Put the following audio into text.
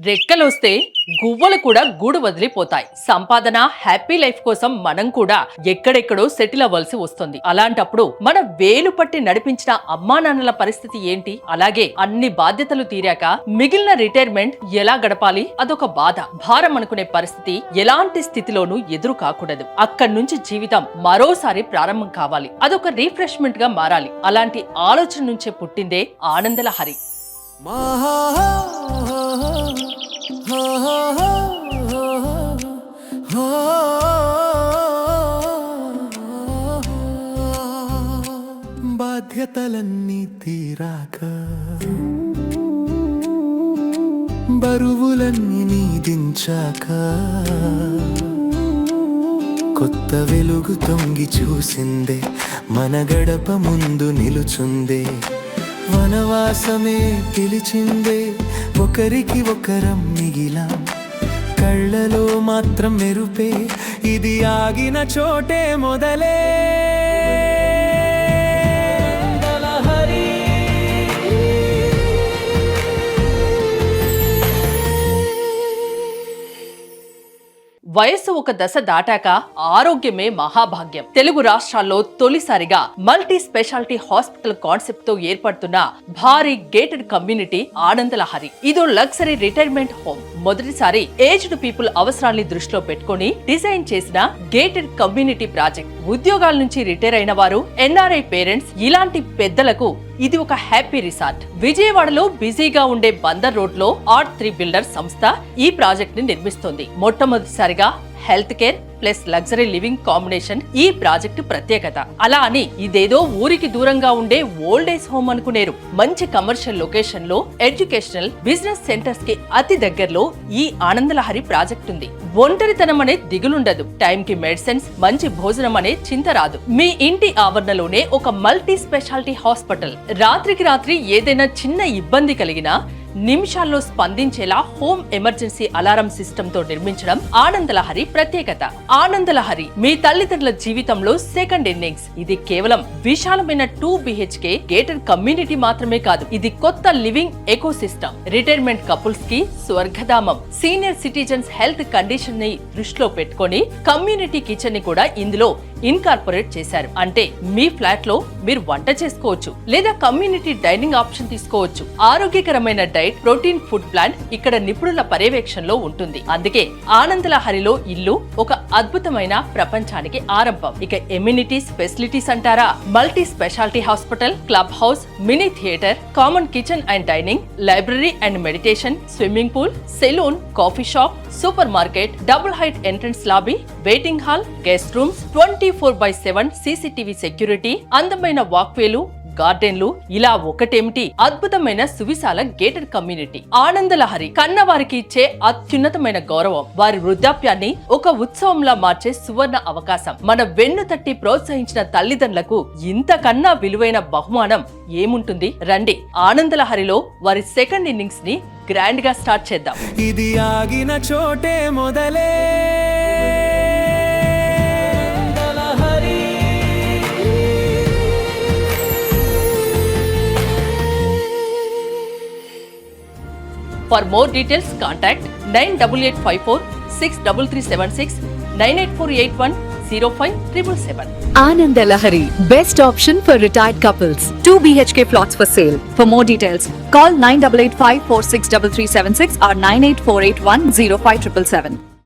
రెక్కలొస్తే గువ్వలు కూడా గూడు వదిలిపోతాయి. సంపాదన, హ్యాపీ లైఫ్ కోసం మనం కూడా ఎక్కడెక్కడో సెటిల్ అవ్వాల్సి వస్తుంది. అలాంటప్పుడు మన వేలు పట్టి నడిపించిన అమ్మా నాన్నల పరిస్థితి ఏంటి? అలాగే అన్ని బాధ్యతలు తీరాక మిగిలిన రిటైర్మెంట్ ఎలా గడపాలి? అదొక బాధ, భారం అనుకునే పరిస్థితి ఎలాంటి స్థితిలోనూ ఎదురు కాకూడదు. అక్కడి నుంచి జీవితం మరోసారి ప్రారంభం కావాలి. అదొక రిఫ్రెష్మెంట్ గా మారాలి. అలాంటి ఆలోచన నుంచే పుట్టిందే ఆనందలహరి. బాధ్యతలన్నీ తీరాక బరువులన్నీ నీదించాక కొత్త వెలుగు తొంగి చూసిందే, మన గడప ముందు నిలుచుందే. వనవాసమే పిలిచిందే, ఒకరికి ఒకరం మిగిలాం. కళ్ళలో మాత్రం మెరుపే, ఇది ఆగిన చోటే మొదలే. వయస్సు ఒక దశ దాటాక ఆరోగ్యమే మహాభాగ్యం. తెలుగు రాష్ట్రాల్లో తొలిసారిగా మల్టీ స్పెషాలిటీ హాస్పిటల్ కాన్సెప్ట్ తో ఏర్పడుతున్న భారీ గేటెడ్ కమ్యూనిటీ ఆనందలహరి. ఇదో లగ్జరీ రిటైర్మెంట్ హోమ్. మొదటిసారి ఏజ్డ్ పీపుల్ అవసరాల్ని దృష్టిలో పెట్టుకుని డిజైన్ చేసిన గేటెడ్ కమ్యూనిటీ ప్రాజెక్ట్. ఉద్యోగాల నుంచి రిటైర్ అయిన వారు, ఎన్ఆర్ఐ పేరెంట్స్, ఇలాంటి పెద్దలకు ఇది ఒక హ్యాపీ రిసార్ట్. విజయవాడలో బిజీగా ఉండే బందర్ రోడ్ లో ఆర్ట్3 బిల్డర్ సంస్థ ఈ ప్రాజెక్ట్ ని నిర్మిస్తోంది. మొట్టమొదటిసారిగా health care plus luxury living combination ఈ ప్రాజెక్టు ప్రత్యేకత. అలా అని ఇదేదో ఊరికి దూరంగా ఉండే ఓల్డ్ ఏజ్ హోమ్ అనుకునేరు. మంచి కమర్షియల్ లొకేషన్ లో, ఎడ్యుకేషనల్, బిజినెస్ సెంటర్స్ కి అతి దగ్గరలో ఈ ఆనందలహరి ప్రాజెక్ట్ ఉంది. ఒంటరితనం అనే దిగులుండదు. టైం కి మెడిసిన్స్, మంచి భోజనం అనే చింత రాదు. మీ ఇంటి ఆవరణలోనే ఒక మల్టీ స్పెషాలిటీ హాస్పిటల్. రాత్రికి రాత్రి ఏదైనా చిన్న ఇబ్బంది కలిగినా నిమిషాల్లో స్పందించేలా హోమ్ ఎమర్జెన్సీ అలారం సిస్టమ్ తో నిర్మించడం ఆనందలహరి ప్రత్యేకత. ఆనందలహరి మీ తల్లిదండ్రుల జీవితంలో సెకండ్ ఇన్నింగ్స్. ఇది కేవలం విశాలమైన 2 BHK గేటెడ్ కమ్యూనిటీ మాత్రమే కాదు, ఇది కొత్త living eco system. Retirement couples కి స్వర్గధామం. సీనియర్ సిటిజన్స్ హెల్త్ కండిషన్ ని దృష్టిలో పెట్టుకొని కమ్యూనిటీ కిచెన్ ని కూడా ఇందులో ఇన్కార్పొరేట్ చేశారు. అంటే మీ ఫ్లాట్ లో మీరు వంట చేసుకోవచ్చు, లేదా కమ్యూనిటీ డైనింగ్ ఆప్షన్ తీసుకోవచ్చు. ఆరోగ్యకరమైన డైట్, ప్రోటీన్ ఫుడ్ ప్లాన్ ఇక్కడ నిపుణుల పర్యవేక్షణలో ఉంటుంది. అందుకే ఆనందలహరిలో ఇల్లు ఒక అద్భుతమైన ప్రపంచానికి ఆరంభం. ఇక ఎమ్యూనిటీస్, ఫెసిలిటీస్ అంటారా? Multi speciality hospital, club house, mini theatre, common kitchen and dining, library and meditation, swimming pool, salon, coffee shop, super market, double height entrance lobby, waiting hall, guest rooms, 24/7 CCTV security, అందమైన వాక్వేలు, గార్డెన్లు, ఇలా ఒకటేమిటి అద్భుతమైన సువిశాల gated community. Ananda Lahari కన్నవారికి ఇచ్చే అత్యున్నతమైన గౌరవం. వారి వృద్ధాప్యాన్ని ఒక ఉత్సవంలా మార్చే సువర్ణ అవకాశం. మన వెన్ను తట్టి ప్రోత్సహించిన తల్లిదండ్రులకు ఇంతకన్నా విలువైన బహుమానం ఏముంటుంది? రండి, ఆనందలహరిలో వారి సెకండ్ ఇన్నింగ్స్ ని గ్రాండ్ గా స్టార్ట్ చేద్దాం. ఇది ఆగిన చోటే మొదలే. For more details, contact 98854 63376 98481 0577. Anandalahari, best option for retired couples. 2 BHK plots for sale. For more details, call 9885463376 or 98481 0577.